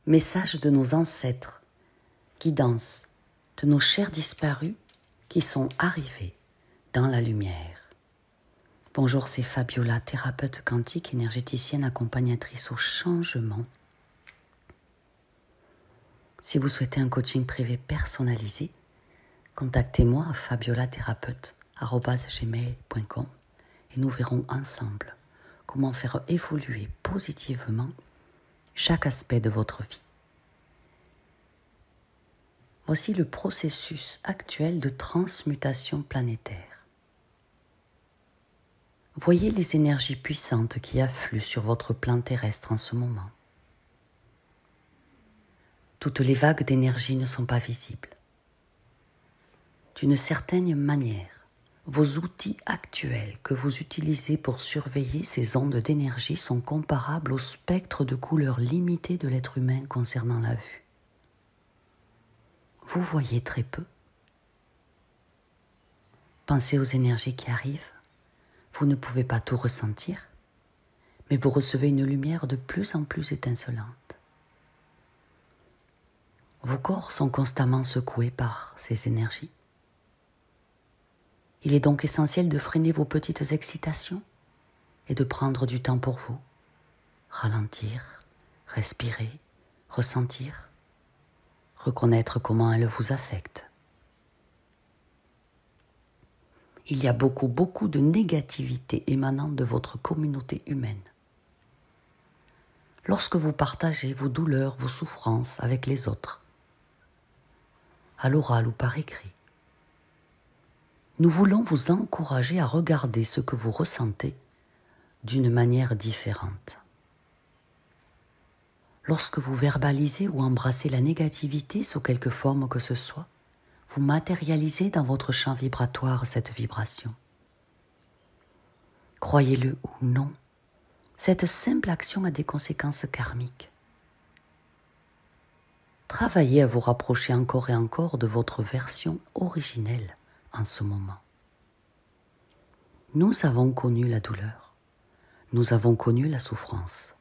Message de nos ancêtres, guidance de nos chers disparus qui sont arrivés dans la lumière. Bonjour, c'est Fabiola, thérapeute quantique, énergéticienne, accompagnatrice au changement. Si vous souhaitez un coaching privé personnalisé, contactez-moi à fabiolathérapeute@gmail.com et nous verrons ensemble comment faire évoluer positivement chaque aspect de votre vie. Voici le processus actuel de transmutation planétaire. Voyez les énergies puissantes qui affluent sur votre plan terrestre en ce moment. Toutes les vagues d'énergie ne sont pas visibles. D'une certaine manière, vos outils actuels que vous utilisez pour surveiller ces ondes d'énergie sont comparables au spectre de couleurs limitées de l'être humain concernant la vue. Vous voyez très peu. Pensez aux énergies qui arrivent. Vous ne pouvez pas tout ressentir, mais vous recevez une lumière de plus en plus étincelante. Vos corps sont constamment secoués par ces énergies. Il est donc essentiel de freiner vos petites excitations et de prendre du temps pour vous. Ralentir, respirer, ressentir, reconnaître comment elles vous affectent. Il y a beaucoup de négativité émanant de votre communauté humaine. Lorsque vous partagez vos douleurs, vos souffrances avec les autres, à l'oral ou par écrit, nous voulons vous encourager à regarder ce que vous ressentez d'une manière différente. Lorsque vous verbalisez ou embrassez la négativité sous quelque forme que ce soit, vous matérialisez dans votre champ vibratoire cette vibration. Croyez-le ou non, cette simple action a des conséquences karmiques. Travaillez à vous rapprocher encore et encore de votre version originelle en ce moment. Nous avons connu la douleur, nous avons connu la souffrance.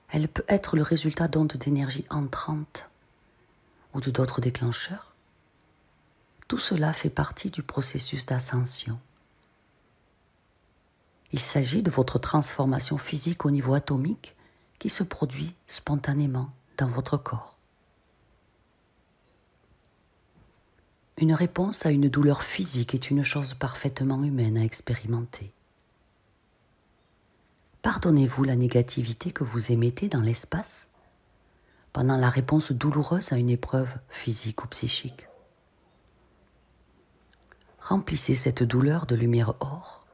Elle peut être le résultat d'ondes d'énergie entrantes ou de d'autres déclencheurs. Tout cela fait partie du processus d'ascension. Il s'agit de votre transformation physique au niveau atomique qui se produit spontanément dans votre corps. Une réponse à une douleur physique est une chose parfaitement humaine à expérimenter. Pardonnez-vous la négativité que vous émettez dans l'espace pendant la réponse douloureuse à une épreuve physique ou psychique. Remplissez cette douleur de lumière or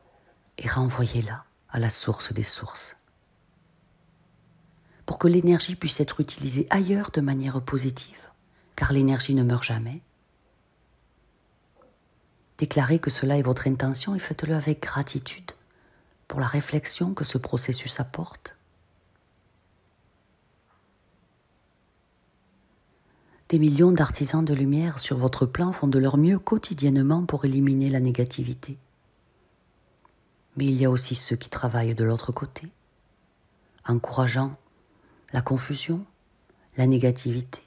et renvoyez-la à la source des sources. Pour que l'énergie puisse être utilisée ailleurs de manière positive, car l'énergie ne meurt jamais, déclarez que cela est votre intention et faites-le avec gratitude pour la réflexion que ce processus apporte. Des millions d'artisans de lumière sur votre plan font de leur mieux quotidiennement pour éliminer la négativité. Mais il y a aussi ceux qui travaillent de l'autre côté, encourageant la confusion, la négativité,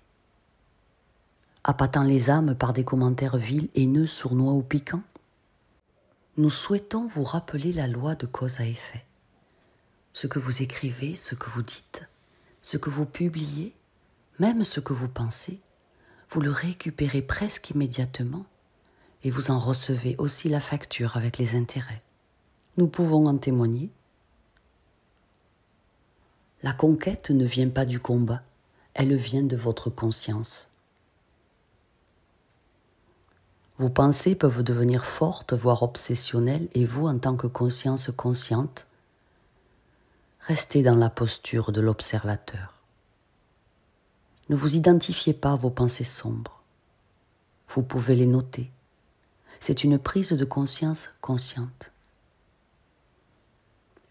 appâtant les âmes par des commentaires vils, haineux, sournois ou piquants. Nous souhaitons vous rappeler la loi de cause à effet. Ce que vous écrivez, ce que vous dites, ce que vous publiez, même ce que vous pensez, vous le récupérez presque immédiatement et vous en recevez aussi la facture avec les intérêts. Nous pouvons en témoigner. La conquête ne vient pas du combat, elle vient de votre conscience. Vos pensées peuvent devenir fortes, voire obsessionnelles, et vous, en tant que conscience consciente, restez dans la posture de l'observateur. Ne vous identifiez pas à vos pensées sombres. Vous pouvez les noter. C'est une prise de conscience consciente.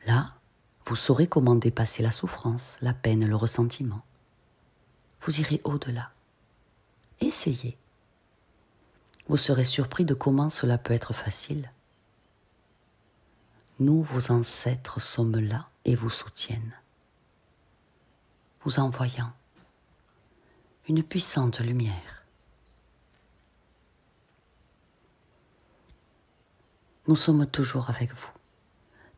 Là, vous saurez comment dépasser la souffrance, la peine, le ressentiment. Vous irez au-delà. Essayez. Vous serez surpris de comment cela peut être facile. Nous, vos ancêtres, sommes là et vous soutiennent, vous envoyant une puissante lumière. Nous sommes toujours avec vous,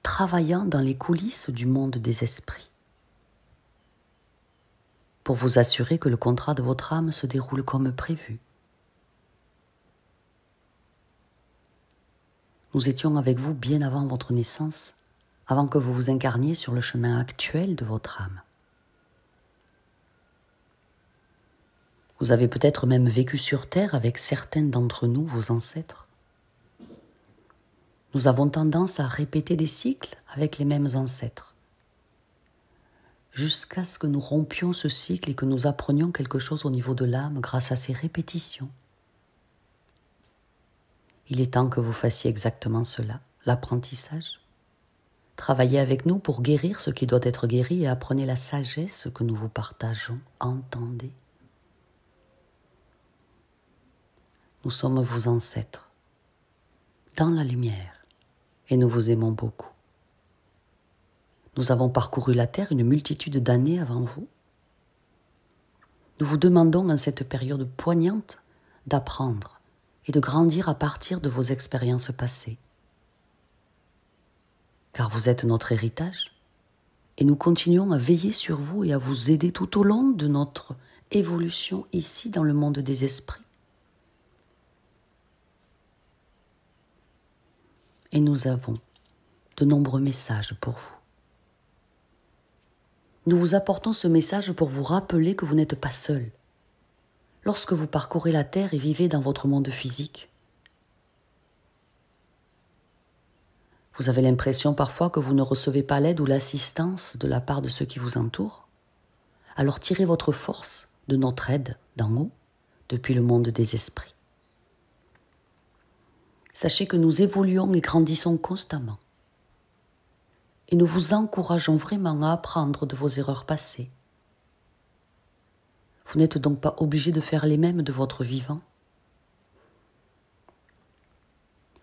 travaillant dans les coulisses du monde des esprits, pour vous assurer que le contrat de votre âme se déroule comme prévu. Nous étions avec vous bien avant votre naissance, avant que vous vous incarniez sur le chemin actuel de votre âme. Vous avez peut-être même vécu sur Terre avec certains d'entre nous, vos ancêtres. Nous avons tendance à répéter des cycles avec les mêmes ancêtres, jusqu'à ce que nous rompions ce cycle et que nous apprenions quelque chose au niveau de l'âme grâce à ces répétitions. Il est temps que vous fassiez exactement cela, l'apprentissage. Travaillez avec nous pour guérir ce qui doit être guéri et apprenez la sagesse que nous vous partageons. Entendez. Nous sommes vos ancêtres, dans la lumière, et nous vous aimons beaucoup. Nous avons parcouru la terre une multitude d'années avant vous. Nous vous demandons en cette période poignante d'apprendre et de grandir à partir de vos expériences passées. Car vous êtes notre héritage et nous continuons à veiller sur vous et à vous aider tout au long de notre évolution ici dans le monde des esprits. Et nous avons de nombreux messages pour vous. Nous vous apportons ce message pour vous rappeler que vous n'êtes pas seul. Lorsque vous parcourez la terre et vivez dans votre monde physique, vous avez l'impression parfois que vous ne recevez pas l'aide ou l'assistance de la part de ceux qui vous entourent. Alors tirez votre force de notre aide d'en haut, depuis le monde des esprits. Sachez que nous évoluons et grandissons constamment. Et nous vous encourageons vraiment à apprendre de vos erreurs passées. Vous n'êtes donc pas obligé de faire les mêmes de votre vivant.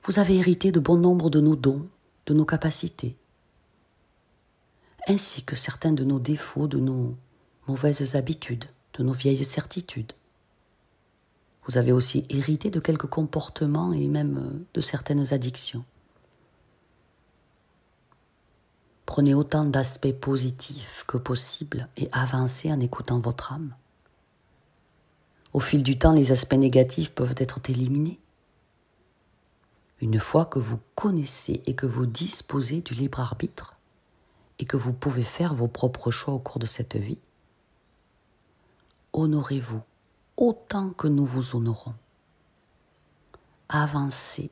Vous avez hérité de bon nombre de nos dons, de nos capacités, ainsi que certains de nos défauts, de nos mauvaises habitudes, de nos vieilles certitudes. Vous avez aussi hérité de quelques comportements et même de certaines addictions. Prenez autant d'aspects positifs que possible et avancez en écoutant votre âme. Au fil du temps, les aspects négatifs peuvent être éliminés. Une fois que vous connaissez et que vous disposez du libre arbitre et que vous pouvez faire vos propres choix au cours de cette vie, honorez-vous autant que nous vous honorons. Avancez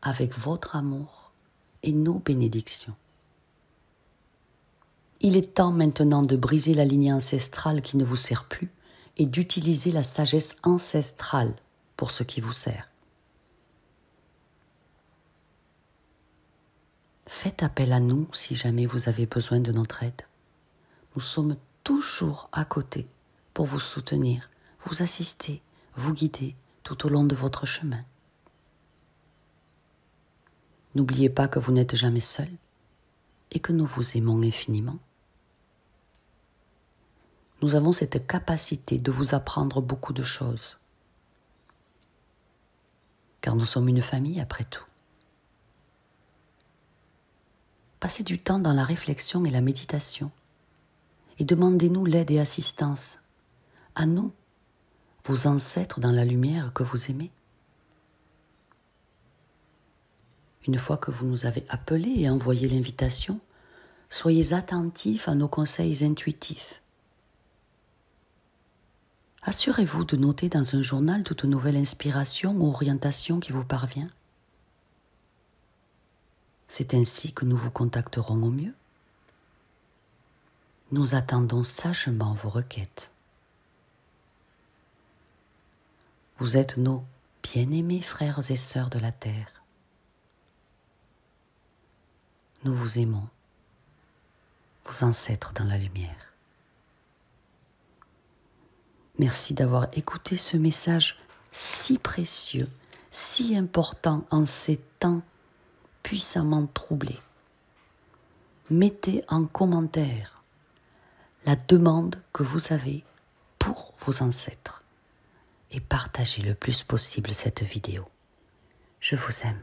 avec votre amour et nos bénédictions. Il est temps maintenant de briser la lignée ancestrale qui ne vous sert plus et d'utiliser la sagesse ancestrale pour ce qui vous sert. Faites appel à nous si jamais vous avez besoin de notre aide. Nous sommes toujours à côté pour vous soutenir, vous assister, vous guider tout au long de votre chemin. N'oubliez pas que vous n'êtes jamais seul et que nous vous aimons infiniment. Nous avons cette capacité de vous apprendre beaucoup de choses, car nous sommes une famille après tout. Passez du temps dans la réflexion et la méditation et demandez-nous l'aide et assistance à nous, vos ancêtres dans la lumière que vous aimez. Une fois que vous nous avez appelés et envoyé l'invitation, soyez attentifs à nos conseils intuitifs. Assurez-vous de noter dans un journal toute nouvelle inspiration ou orientation qui vous parvient. C'est ainsi que nous vous contacterons au mieux. Nous attendons sagement vos requêtes. Vous êtes nos bien-aimés frères et sœurs de la terre. Nous vous aimons, vos ancêtres dans la lumière. Merci d'avoir écouté ce message si précieux, si important en ces temps puissamment troublés. Mettez en commentaire la demande que vous avez pour vos ancêtres. Et partagez le plus possible cette vidéo. Je vous aime.